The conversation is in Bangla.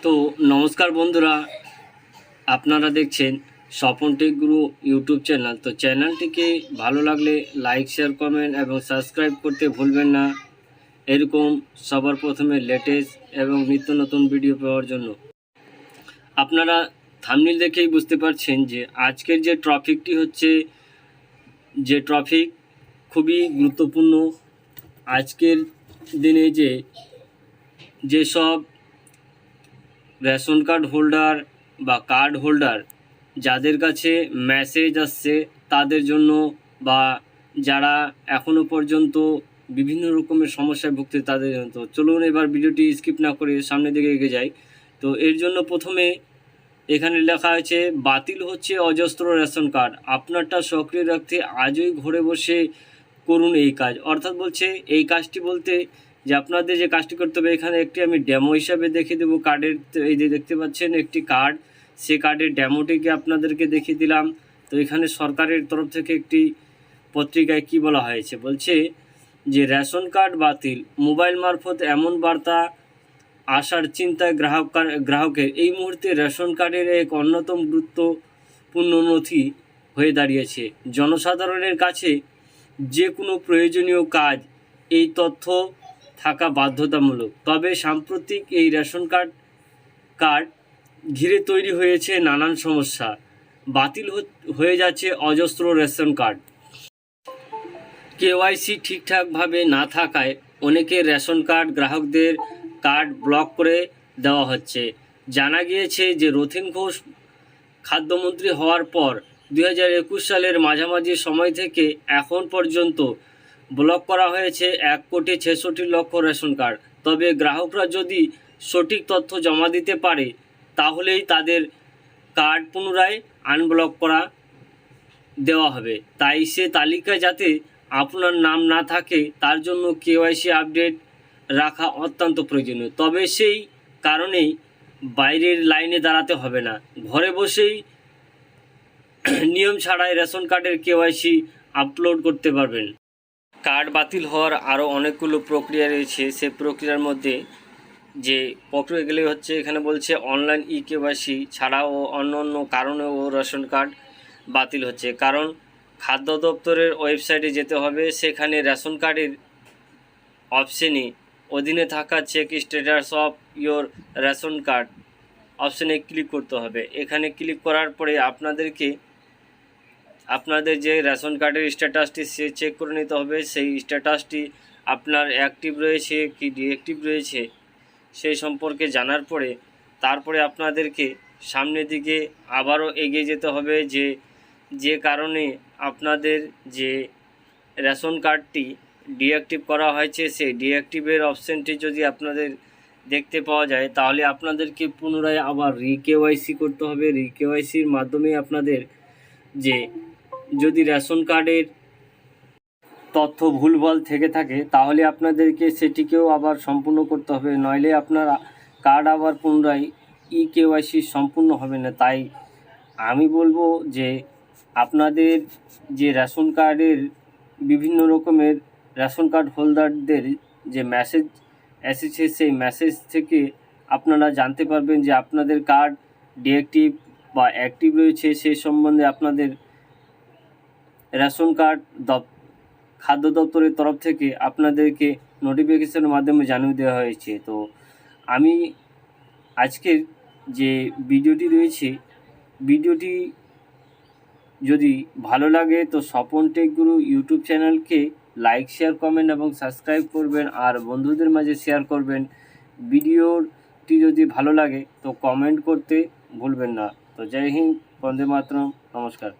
তো নমস্কার বন্ধুরা, আপনারা দেখছেন স্বপন টেক গুরু ইউটিউব চ্যানেল। তো চ্যানেলটিকে ভালো লাগলে লাইক, শেয়ার, কমেন্ট এবং সাবস্ক্রাইব করতে ভুলবেন না, এরকম সবার প্রথমে লেটেস্ট এবং নিত্য নতুন ভিডিও পাওয়ার জন্য। আপনারা থাম্বনেল দেখেই বুঝতে পারছেন যে আজকের যে টপিকটি হচ্ছে, যে টপিক খুবই গুরুত্বপূর্ণ। আজকের দিনে যেসব রেশন কার্ড হোল্ডার বা কার্ড হোল্ডার যাদের কাছে মেসেজ আসছে তাদের জন্য, বা যারা এখনও পর্যন্ত বিভিন্ন রকমের সমস্যায় ভুগছে তাদের জন্য। তো চলুন এবার ভিডিওটি স্কিপ না করে সামনের দিকে এগিয়ে যাই। তো এর জন্য প্রথমে এখানে লেখা আছে, বাতিল হচ্ছে অজস্র রেশন কার্ড, আপনারটা সক্রিয় রাখতে আজই ঘরে বসে করুন এই কাজ। অর্থাৎ বলছে এই কাজটি বলতে যে আপনাদের যে কাজটি করতে হবে, এখানে একটি আমি ডেমো হিসাবে দেখে দেবো কার্ডের। এই যে দেখতে পাচ্ছেন একটি কার্ড, সে কার্ডের ডেমোটিকে আপনাদেরকে দেখিয়ে দিলাম। তো এখানে সরকারের তরফ থেকে একটি পত্রিকায় কি বলা হয়েছে, বলছে যে রেশন কার্ড বাতিল, মোবাইল মারফত এমন বার্তা আসার চিন্তায় গ্রাহকের এই মুহূর্তে রেশন কার্ডের এক অন্যতম গুরুত্বপূর্ণ নথি হয়ে দাঁড়িয়েছে। জনসাধারণের কাছে যে কোনো প্রয়োজনীয় কাজ এই তথ্য থাকা বাধ্যতামূলক। তবে সাম্প্রতিক এই রেশন কার্ড ঘিরে তৈরি হয়েছে নানান সমস্যা। বাতিল হয়ে যাচ্ছে অজস্র রেশন কার্ড। কেওয়াইসি ঠিকঠাকভাবে না থাকায় অনেকে রেশন কার্ড গ্রাহকদের কার্ড ব্লক করে দেওয়া হচ্ছে। জানা গিয়েছে যে রথীন ঘোষ খাদ্যমন্ত্রী হওয়ার পর 2021 সালের মাঝামাঝি সময় থেকে এখন পর্যন্ত ব্লক করা হয়েছে 1,66,00,000 রেশন কার্ড। তবে গ্রাহকরা যদি সঠিক তথ্য জমা দিতে পারে তাহলেই তাদের কার্ড পুনরায় আনব্লক করা দেওয়া হবে। তাই সে তালিকায় যাতে আপনার নাম না থাকে তার জন্য কেওয়াইসি আপডেট রাখা অত্যন্ত প্রয়োজনীয়। তবে সেই কারণেই বাইরের লাইনে দাঁড়াতে হবে না, ঘরে বসেই নিয়ম ছাড়াই রেশন কার্ডের কেওয়াইসি আপলোড করতে পারবেন। কার্ড বাতিল হওয়ার আরও অনেকগুলো প্রক্রিয়া রয়েছে। সে প্রক্রিয়ার মধ্যে যে প্রক্রিয়াগুলি হচ্ছে, এখানে বলছে অনলাইন কেওয়াইসি ছাড়াও অন্য অন্য কারণেও রেশন কার্ড বাতিল হচ্ছে। কারণ খাদ্য দপ্তরের ওয়েবসাইটে যেতে হবে, সেখানে রেশন কার্ডের অপশানে অধীনে থাকা check status of your ration card অপশানে ক্লিক করতে হবে। এখানে ক্লিক করার পরে আপনাদের যে রেশন কার্ডের স্ট্যাটাসটি সে চেক করে নিতে হবে। সেই স্ট্যাটাসটি আপনার অ্যাক্টিভ রয়েছে কি ডিঅ্যাক্টিভ রয়েছে সেই সম্পর্কে জানার পরে তারপরে আপনাদেরকে সামনের দিকে আবারও এগিয়ে যেতে হবে। যে কারণে আপনাদের যে রেশন কার্ডটি ডিঅ্যাক্টিভ করা হয়েছে, সেই ডিঅ্যাক্টিভের অপশানটি যদি আপনাদের দেখতে পাওয়া যায় তাহলে আপনাদেরকে পুনরায় আবার রিকেওয়াইসি করতে হবে। রিকেওয়াইসির মাধ্যমে আপনাদের যদি রেশন কার্ডের তথ্য ভুলভাল থেকে থাকে তাহলে আপনাদেরকে সেটিকেও আবার সম্পূর্ণ করতে হবে, নইলে আপনার কার্ড আবার পুনরায় কেওয়াইসি সম্পূর্ণ হবে না। তাই আমি বলবো যে আপনাদের যে রেশন কার্ডের বিভিন্ন রকমের রেশন কার্ড হোল্ডারদের যে মেসেজ এসেছে, সেই মেসেজ থেকে আপনারা জানতে পারবেন যে আপনাদের কার্ড ডিঅ্যাক্টিভ বা অ্যাক্টিভ রয়েছে। সেই সম্বন্ধে আপনাদের রেশন কার্ড খাদ্য দপ্তরের তরফ থেকে আপনাদেরকে নোটিফিকেশনের মাধ্যমে জানিয়ে দেওয়া হয়েছে। তো আমি আজকের যে ভিডিওটি রয়েছে, ভিডিওটি যদি ভালো লাগে তো স্বপন টেক গুরু ইউটিউব চ্যানেলকে লাইক, শেয়ার, কমেন্ট এবং সাবস্ক্রাইব করবেন, আর বন্ধুদের মাঝে শেয়ার করবেন। ভিডিওটি যদি ভালো লাগে তো কমেন্ট করতে ভুলবেন না। তো জয় হিন্দ, বন্দে মাতরম, নমস্কার।